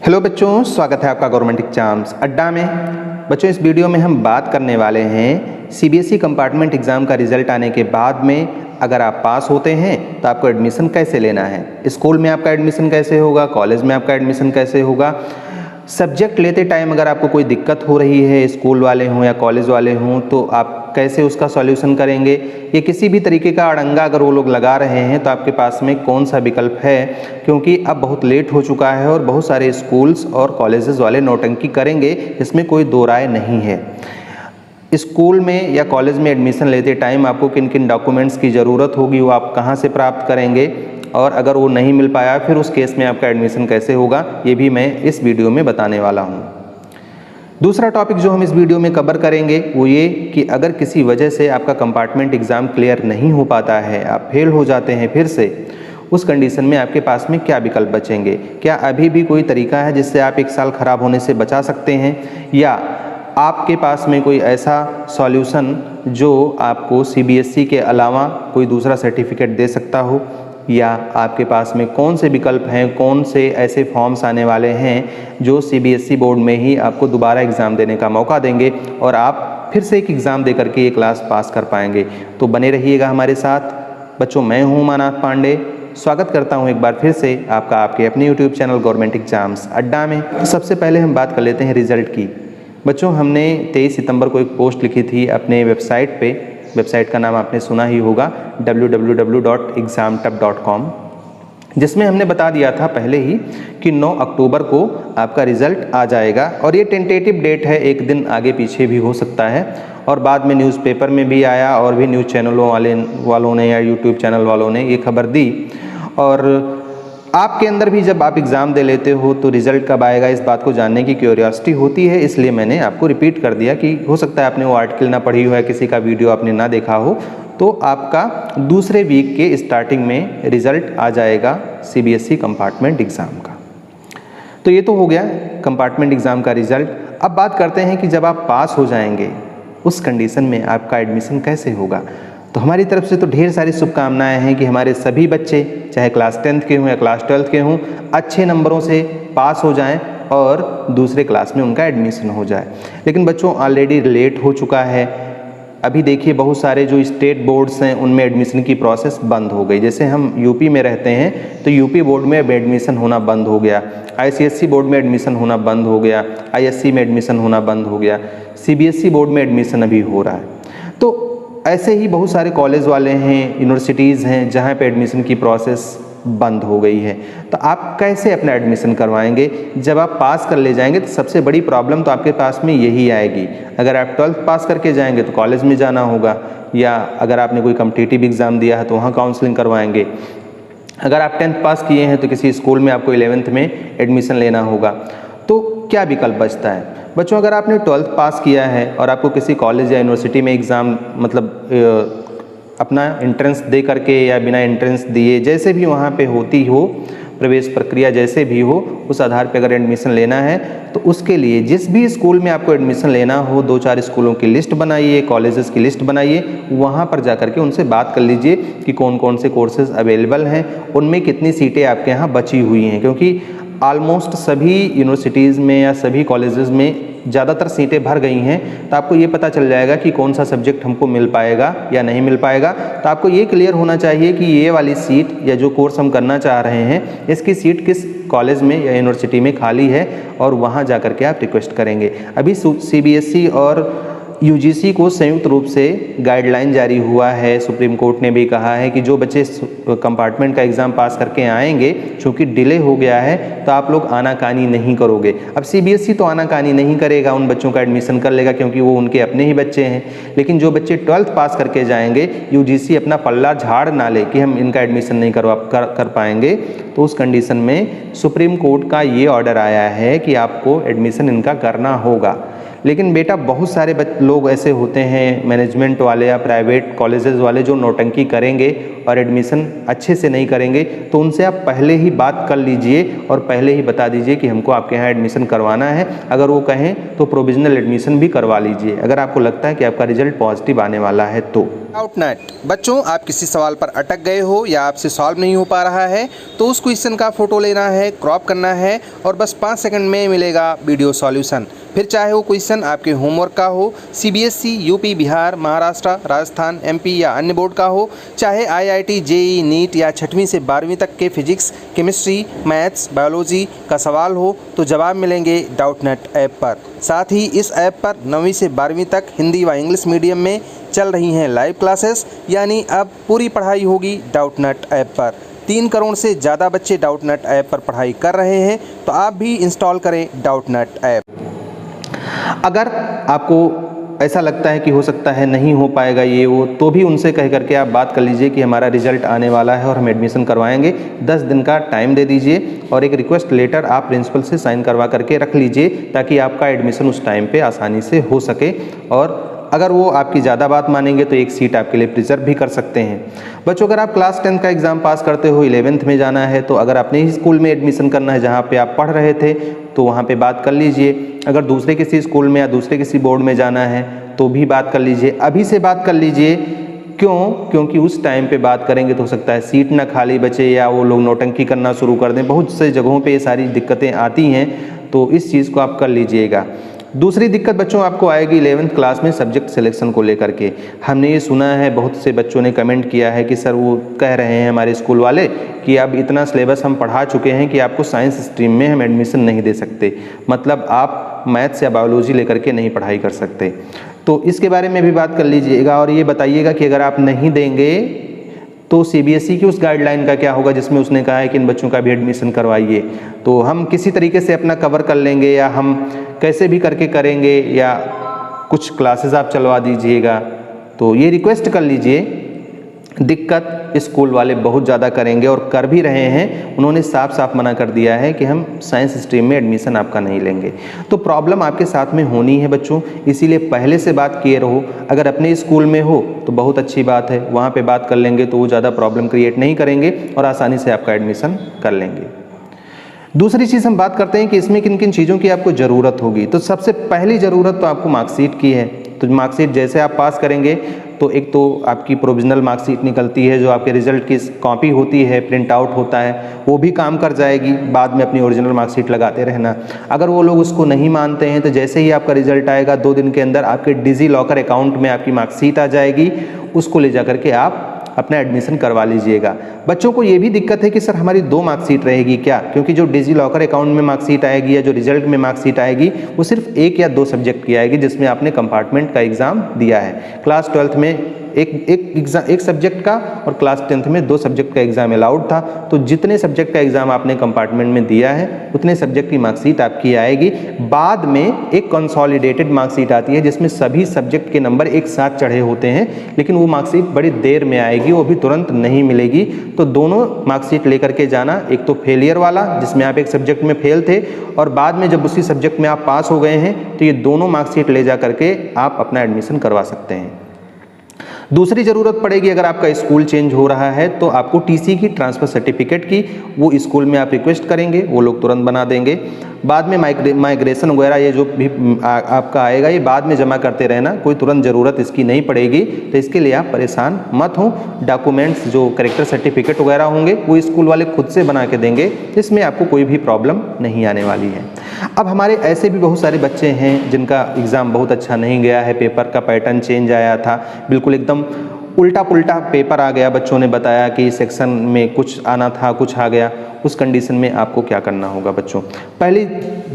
Hello बच्चों, स्वागत है आपका गवर्नमेंट एग्जाम्स अड्डा में। बच्चों, इस वीडियो में हम बात करने वाले हैं सीबीएसई कंपार्टमेंट एग्ज़ाम का रिजल्ट आने के बाद में अगर आप पास होते हैं तो आपको एडमिशन कैसे लेना है, स्कूल में आपका एडमिशन कैसे होगा, कॉलेज में आपका एडमिशन कैसे होगा। सब्जेक्ट लेते टाइम अगर आपको कोई दिक्कत हो रही है, स्कूल वाले हों या कॉलेज वाले हों, तो आप कैसे उसका सॉल्यूशन करेंगे। ये किसी भी तरीके का अड़ंगा अगर वो लोग लगा रहे हैं तो आपके पास में कौन सा विकल्प है, क्योंकि अब बहुत लेट हो चुका है और बहुत सारे स्कूल्स और कॉलेजेस वाले नौटंकी करेंगे, इसमें कोई दो राय नहीं है। स्कूल में या कॉलेज में एडमिशन लेते टाइम आपको किन किन डॉक्यूमेंट्स की ज़रूरत होगी, वो आप कहाँ से प्राप्त करेंगे, और अगर वो नहीं मिल पाया फिर उस केस में आपका एडमिशन कैसे होगा, ये भी मैं इस वीडियो में बताने वाला हूँ। दूसरा टॉपिक जो हम इस वीडियो में कवर करेंगे वो ये कि अगर किसी वजह से आपका कंपार्टमेंट एग्ज़ाम क्लियर नहीं हो पाता है, आप फेल हो जाते हैं फिर से, उस कंडीशन में आपके पास में क्या विकल्प बचेंगे। क्या अभी भी कोई तरीका है जिससे आप एक साल ख़राब होने से बचा सकते हैं, या आपके पास में कोई ऐसा सॉल्यूशन जो आपको सीबीएसई के अलावा कोई दूसरा सर्टिफिकेट दे सकता हो, या आपके पास में कौन से विकल्प हैं, कौन से ऐसे फॉर्म्स आने वाले हैं जो सीबीएसई बोर्ड में ही आपको दोबारा एग्ज़ाम देने का मौका देंगे और आप फिर से एक एग्ज़ाम दे करके ये क्लास पास कर पाएंगे। तो बने रहिएगा हमारे साथ। बच्चों, मैं हूँ उमानाथ पांडे, स्वागत करता हूँ एक बार फिर से आपका आपके अपने यूट्यूब चैनल गवर्नमेंट एग्जाम्स अड्डा में। तो सबसे पहले हम बात कर लेते हैं रिज़ल्ट की। बच्चों, हमने 23 सितंबर को एक पोस्ट लिखी थी अपने वेबसाइट पे। वेबसाइट का नाम आपने सुना ही होगा, www.examtub.com, जिसमें हमने बता दिया था पहले ही कि 9 अक्टूबर को आपका रिज़ल्ट आ जाएगा, और ये टेंटेटिव डेट है, एक दिन आगे पीछे भी हो सकता है। और बाद में न्यूज़पेपर में भी आया और भी न्यूज़ चैनलों वालों ने या यूट्यूब चैनल वालों ने ये खबर दी। और आपके अंदर भी जब आप एग्ज़ाम दे लेते हो तो रिज़ल्ट कब आएगा इस बात को जानने की क्यूरियोसिटी होती है, इसलिए मैंने आपको रिपीट कर दिया कि हो सकता है आपने वो आर्टिकल ना पढ़ी हो या किसी का वीडियो आपने ना देखा हो, तो आपका दूसरे वीक के स्टार्टिंग में रिज़ल्ट आ जाएगा सीबीएसई कंपार्टमेंट एग्ज़ाम का। तो ये तो हो गया कंपार्टमेंट एग्ज़ाम का रिज़ल्ट। अब बात करते हैं कि जब आप पास हो जाएंगे उस कंडीशन में आपका एडमिशन कैसे होगा। तो हमारी तरफ से तो ढेर सारी शुभकामनाएं हैं कि हमारे सभी बच्चे, चाहे क्लास 10th के हों या क्लास 12th के हों, अच्छे नंबरों से पास हो जाएं और दूसरे क्लास में उनका एडमिशन हो जाए। लेकिन बच्चों, ऑलरेडी लेट हो चुका है। अभी देखिए, बहुत सारे जो स्टेट बोर्ड्स हैं उनमें एडमिशन की प्रोसेस बंद हो गई। जैसे हम यूपी में रहते हैं तो यूपी बोर्ड में एडमिशन होना बंद हो गया, आईसीएसई बोर्ड में एडमिशन होना बंद हो गया, आईएससी में एडमिशन होना बंद हो गया, सीबीएसई बोर्ड में एडमिशन अभी हो रहा है। तो ऐसे ही बहुत सारे कॉलेज वाले हैं, यूनिवर्सिटीज़ हैं जहाँ पे एडमिशन की प्रोसेस बंद हो गई है। तो आप कैसे अपना एडमिशन करवाएंगे। जब आप पास कर ले जाएंगे तो सबसे बड़ी प्रॉब्लम तो आपके पास में यही आएगी। अगर आप 12th पास करके जाएंगे तो कॉलेज में जाना होगा, या अगर आपने कोई कॉम्पिटिटिव एग्ज़ाम दिया है तो वहाँ काउंसलिंग करवाएंगे। अगर आप 10th पास किए हैं तो किसी स्कूल में आपको 11th में एडमिशन लेना होगा। तो क्या विकल्प बचता है। बच्चों, अगर आपने 12th पास किया है और आपको किसी कॉलेज या यूनिवर्सिटी में एग्ज़ाम अपना एंट्रेंस दे करके या बिना एंट्रेंस दिए, जैसे भी वहाँ पे होती हो प्रवेश प्रक्रिया, जैसे भी हो, उस आधार पे अगर एडमिशन लेना है तो उसके लिए जिस भी स्कूल में आपको एडमिशन लेना हो, 2-4 स्कूलों की लिस्ट बनाइए, कॉलेजेस की लिस्ट बनाइए, वहाँ पर जा करके उनसे बात कर लीजिए कि कौन कौन से कोर्सेज़ अवेलेबल हैं, उनमें कितनी सीटें आपके यहाँ बची हुई हैं। क्योंकि ऑलमोस्ट सभी यूनिवर्सिटीज़ में या सभी कॉलेजेस में ज़्यादातर सीटें भर गई हैं, तो आपको ये पता चल जाएगा कि कौन सा सब्जेक्ट हमको मिल पाएगा या नहीं मिल पाएगा। तो आपको ये क्लियर होना चाहिए कि ये वाली सीट या जो कोर्स हम करना चाह रहे हैं, इसकी सीट किस कॉलेज में या यूनिवर्सिटी में खाली है, और वहाँ जा कर के आप रिक्वेस्ट करेंगे। अभी सीबीएसई और यूजीसी को संयुक्त रूप से गाइडलाइन जारी हुआ है। सुप्रीम कोर्ट ने भी कहा है कि जो बच्चे कंपार्टमेंट का एग्ज़ाम पास करके आएंगे, चूँकि डिले हो गया है, तो आप लोग आनाकानी नहीं करोगे। अब सीबीएसई तो आनाकानी नहीं करेगा, उन बच्चों का एडमिशन कर लेगा क्योंकि वो उनके अपने ही बच्चे हैं। लेकिन जो बच्चे 12th पास करके जाएंगे, यूजीसी अपना पल्ला झाड़ ना ले कि हम इनका एडमिशन नहीं कर पाएंगे, तो उस कंडीशन में सुप्रीम कोर्ट का ये ऑर्डर आया है कि आपको एडमिशन इनका करना होगा। लेकिन बेटा, बहुत सारे लोग ऐसे होते हैं, मैनेजमेंट वाले या प्राइवेट कॉलेजेस वाले, जो नौटंकी करेंगे और एडमिशन अच्छे से नहीं करेंगे तो उनसे आप पहले ही बात कर लीजिए और पहले ही बता दीजिए कि हमको आपके यहाँ एडमिशन करवाना है। अगर वो कहें तो प्रोविजनल एडमिशन भी करवा लीजिए, अगर आपको लगता है कि आपका रिजल्ट पॉजिटिव आने वाला है तो। डाउटनेट बच्चों, आप किसी सवाल पर अटक गए हो या आपसे सॉल्व नहीं हो पा रहा है तो उस क्वेश्चन का फोटो लेना है, क्रॉप करना है और बस 5 सेकंड में मिलेगा वीडियो सॉल्यूशन। फिर चाहे वो क्वेश्चन आपके होमवर्क का हो, CBSE, UP, Bihar, Maharashtra, Rajasthan, MP या अन्य बोर्ड का हो, चाहे आईआईटी, जेईई, नीट या 6वीं से 12वीं तक के फिजिक्स, केमिस्ट्री, मैथ्स, बायोलॉजी का सवाल हो तो जवाब मिलेंगे डाउटनेट ऐप पर। साथ ही इस ऐप पर 9वीं से 12वीं तक हिंदी व इंग्लिश मीडियम में चल रही हैं लाइव क्लासेस, यानी अब पूरी पढ़ाई होगी डाउटनेट ऐप पर। 3 करोड़ से ज़्यादा बच्चे डाउटनेट ऐप पर पढ़ाई कर रहे हैं, तो आप भी इंस्टॉल करें डाउटनेट ऐप। अगर आपको ऐसा लगता है कि हो सकता है नहीं हो पाएगा ये वो, तो भी उनसे कह करके आप बात कर लीजिए कि हमारा रिजल्ट आने वाला है और हम एडमिशन करवाएंगे। 10 दिन का टाइम दे दीजिए और एक रिक्वेस्ट लेटर आप प्रिंसिपल से साइन करवा करके रख लीजिए ताकि आपका एडमिशन उस टाइम पे आसानी से हो सके। और अगर वो आपकी ज़्यादा बात मानेंगे तो एक सीट आपके लिए प्रिजर्व भी कर सकते हैं। बच्चों, अगर आप क्लास 10 का एग्ज़ाम पास करते हो, 11th में जाना है, तो अगर अपने ही स्कूल में एडमिशन करना है जहाँ पे आप पढ़ रहे थे तो वहाँ पे बात कर लीजिए। अगर दूसरे किसी स्कूल में या दूसरे किसी बोर्ड में जाना है तो भी बात कर लीजिए, अभी से बात कर लीजिए। क्योंकि उस टाइम पे बात करेंगे तो हो सकता है सीट ना खाली बचे या वो लोग नौटंकी करना शुरू कर दें। बहुत से जगहों पे ये सारी दिक्कतें आती हैं, तो इस चीज़ को आप कर लीजिएगा। दूसरी दिक्कत बच्चों आपको आएगी 11th क्लास में सब्जेक्ट सिलेक्शन को लेकर के। हमने ये सुना है, बहुत से बच्चों ने कमेंट किया है कि सर वो कह रहे हैं हमारे स्कूल वाले कि अब इतना सिलेबस हम पढ़ा चुके हैं कि आपको साइंस स्ट्रीम में हम एडमिशन नहीं दे सकते, मतलब आप मैथ्स या बायोलॉजी लेकर के नहीं पढ़ाई कर सकते। तो इसके बारे में भी बात कर लीजिएगा और ये बताइएगा कि अगर आप नहीं देंगे तो सीबीएसई की उस गाइडलाइन का क्या होगा जिसमें उसने कहा है कि इन बच्चों का भी एडमिशन करवाइए। तो हम किसी तरीके से अपना कवर कर लेंगे या हम कैसे भी करके करेंगे या कुछ क्लासेस आप चलवा दीजिएगा। तो ये रिक्वेस्ट कर लीजिए। दिक्कत स्कूल वाले बहुत ज़्यादा करेंगे और कर भी रहे हैं। उन्होंने साफ साफ मना कर दिया है कि हम साइंस स्ट्रीम में एडमिशन आपका नहीं लेंगे। तो प्रॉब्लम आपके साथ में होनी है बच्चों, इसीलिए पहले से बात किए रहो। अगर अपने स्कूल में हो तो बहुत अच्छी बात है, वहाँ पे बात कर लेंगे तो वो ज़्यादा प्रॉब्लम क्रिएट नहीं करेंगे और आसानी से आपका एडमिशन कर लेंगे। दूसरी चीज़ हम बात करते हैं कि इसमें किन किन चीज़ों की आपको ज़रूरत होगी। तो सबसे पहली ज़रूरत तो आपको मार्कशीट की है। तो मार्कशीट जैसे आप पास करेंगे तो एक तो आपकी प्रोविजनल मार्कशीट निकलती है, जो आपके रिजल्ट की कॉपी होती है, प्रिंट आउट होता है, वो भी काम कर जाएगी। बाद में अपनी ओरिजिनल मार्कशीट लगाते रहना। अगर वो लोग उसको नहीं मानते हैं तो जैसे ही आपका रिजल्ट आएगा 2 दिन के अंदर आपके डिजी लॉकर अकाउंट में आपकी मार्कशीट आ जाएगी, उसको ले जा करके आप अपना एडमिशन करवा लीजिएगा। बच्चों को ये भी दिक्कत है कि सर हमारी 2 मार्कशीट रहेगी क्या, क्योंकि जो डिजी लॉकर अकाउंट में मार्कशीट आएगी या जो रिजल्ट में मार्कशीट आएगी वो सिर्फ 1 या 2 सब्जेक्ट की आएगी जिसमें आपने कंपार्टमेंट का एग्ज़ाम दिया है। क्लास 12th में एक सब्जेक्ट का और क्लास 10th में 2 सब्जेक्ट का एग्ज़ाम अलाउड था। तो जितने सब्जेक्ट का एग्ज़ाम आपने कंपार्टमेंट में दिया है उतने सब्जेक्ट की मार्कशीट आपकी आएगी। बाद में एक कंसोलिडेटेड मार्कशीट आती है जिसमें सभी सब्जेक्ट के नंबर एक साथ चढ़े होते हैं, लेकिन वो मार्कशीट बड़ी देर में आएगी, वो भी तुरंत नहीं मिलेगी। तो दोनों मार्कशीट लेकर के जाना, एक तो फेलियर वाला जिसमें आप एक सब्जेक्ट में फेल थे और बाद में जब उसी सब्जेक्ट में आप पास हो गए हैं, तो ये दोनों मार्कशीट ले जा करके आप अपना एडमिशन करवा सकते हैं। दूसरी ज़रूरत पड़ेगी, अगर आपका स्कूल चेंज हो रहा है तो आपको टीसी की, ट्रांसफ़र सर्टिफिकेट की, वो स्कूल में आप रिक्वेस्ट करेंगे, वो लोग तुरंत बना देंगे। बाद में माइग्रेशन वगैरह ये जो भी आपका आएगा ये बाद में जमा करते रहना, कोई तुरंत ज़रूरत इसकी नहीं पड़ेगी। तो इसके लिए आप परेशान मत हो। डॉक्यूमेंट्स जो करेक्टर सर्टिफिकेट वगैरह होंगे वो स्कूल वाले खुद से बना के देंगे, इसमें आपको कोई भी प्रॉब्लम नहीं आने वाली है। अब हमारे ऐसे भी बहुत सारे बच्चे हैं जिनका एग्ज़ाम बहुत अच्छा नहीं गया है, पेपर का पैटर्न चेंज आया था, बिल्कुल एकदम उल्टा पुल्टा पेपर आ गया। बच्चों ने बताया कि सेक्शन में कुछ आना था, कुछ आ गया। उस कंडीशन में आपको क्या करना होगा बच्चों? पहली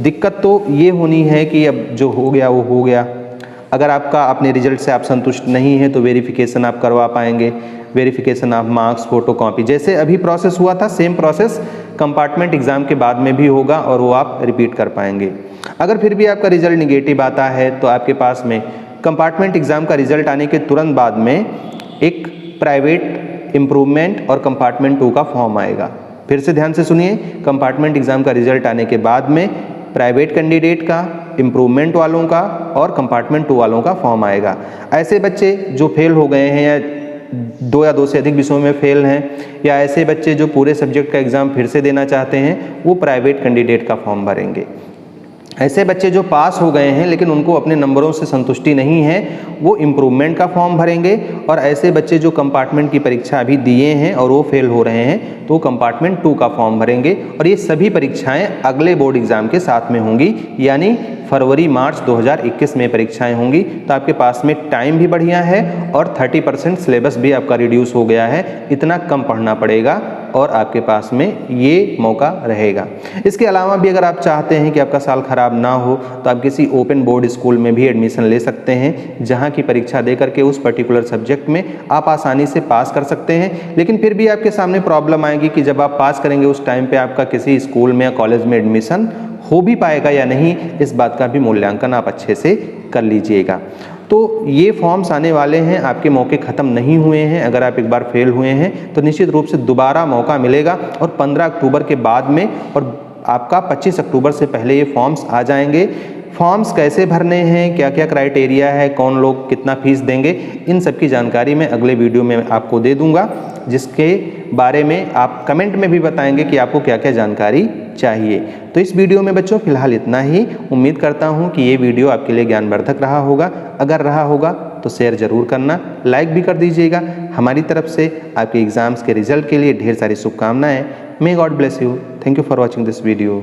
दिक्कत तो ये होनी है कि अब जो हो गया वो हो गया। अगर आपका अपने रिजल्ट से आप संतुष्ट नहीं हैं तो वेरिफिकेशन आप करवा पाएंगे। वेरिफिकेशन ऑफ मार्क्स, फोटोकॉपी, जैसे अभी प्रोसेस हुआ था सेम प्रोसेस कंपार्टमेंट एग्ज़ाम के बाद में भी होगा और वो आप रिपीट कर पाएंगे। अगर फिर भी आपका रिजल्ट निगेटिव आता है तो आपके पास में कंपार्टमेंट एग्ज़ाम का रिजल्ट आने के तुरंत बाद में एक प्राइवेट इम्प्रूवमेंट और कंपार्टमेंट 2 का फॉर्म आएगा। फिर से ध्यान से सुनिए, कंपार्टमेंट एग्ज़ाम का रिजल्ट आने के बाद में प्राइवेट कैंडिडेट का, इम्प्रूवमेंट वालों का और कंपार्टमेंट 2 वालों का फॉर्म आएगा। ऐसे बच्चे जो फेल हो गए हैं या 2 या 2 से अधिक विषयों में फेल हैं, या ऐसे बच्चे जो पूरे सब्जेक्ट का एग्ज़ाम फिर से देना चाहते हैं, वो प्राइवेट कैंडिडेट का फॉर्म भरेंगे। ऐसे बच्चे जो पास हो गए हैं लेकिन उनको अपने नंबरों से संतुष्टि नहीं है, वो इम्प्रूवमेंट का फॉर्म भरेंगे। और ऐसे बच्चे जो कंपार्टमेंट की परीक्षा अभी दिए हैं और वो फेल हो रहे हैं, तो कंपार्टमेंट 2 का फॉर्म भरेंगे। और ये सभी परीक्षाएं अगले बोर्ड एग्ज़ाम के साथ में होंगी, यानी फरवरी-मार्च 2021 में परीक्षाएं होंगी। तो आपके पास में टाइम भी बढ़िया है और 30% सिलेबस भी आपका रिड्यूस हो गया है। इतना कम पढ़ना पड़ेगा और आपके पास में ये मौका रहेगा। इसके अलावा भी अगर आप चाहते हैं कि आपका साल खराब ना हो, तो आप किसी ओपन बोर्ड स्कूल में भी एडमिशन ले सकते हैं, जहां की परीक्षा दे करके उस पर्टिकुलर सब्जेक्ट में आप आसानी से पास कर सकते हैं। लेकिन फिर भी आपके सामने प्रॉब्लम आएगी कि जब आप पास करेंगे उस टाइम पे आपका किसी स्कूल में या कॉलेज में एडमिशन हो भी पाएगा या नहीं, इस बात का भी मूल्यांकन आप अच्छे से कर लीजिएगा। तो ये फॉर्म्स आने वाले हैं, आपके मौके ख़त्म नहीं हुए हैं। अगर आप एक बार फेल हुए हैं तो निश्चित रूप से दोबारा मौका मिलेगा, और 15 अक्टूबर के बाद में और आपका 25 अक्टूबर से पहले ये फॉर्म्स आ जाएंगे। फॉर्म्स कैसे भरने हैं, क्या क्या क्राइटेरिया है, कौन लोग कितना फीस देंगे, इन सब की जानकारी मैं अगले वीडियो में आपको दे दूंगा, जिसके बारे में आप कमेंट में भी बताएंगे कि आपको क्या क्या जानकारी चाहिए। तो इस वीडियो में बच्चों फिलहाल इतना ही। उम्मीद करता हूँ कि ये वीडियो आपके लिए ज्ञानवर्धक रहा होगा। अगर रहा होगा तो शेयर ज़रूर करना, लाइक भी कर दीजिएगा। हमारी तरफ से आपके एग्ज़ाम्स के रिजल्ट के लिए ढेर सारी शुभकामनाएँ। May God bless you. Thank you for watching this video.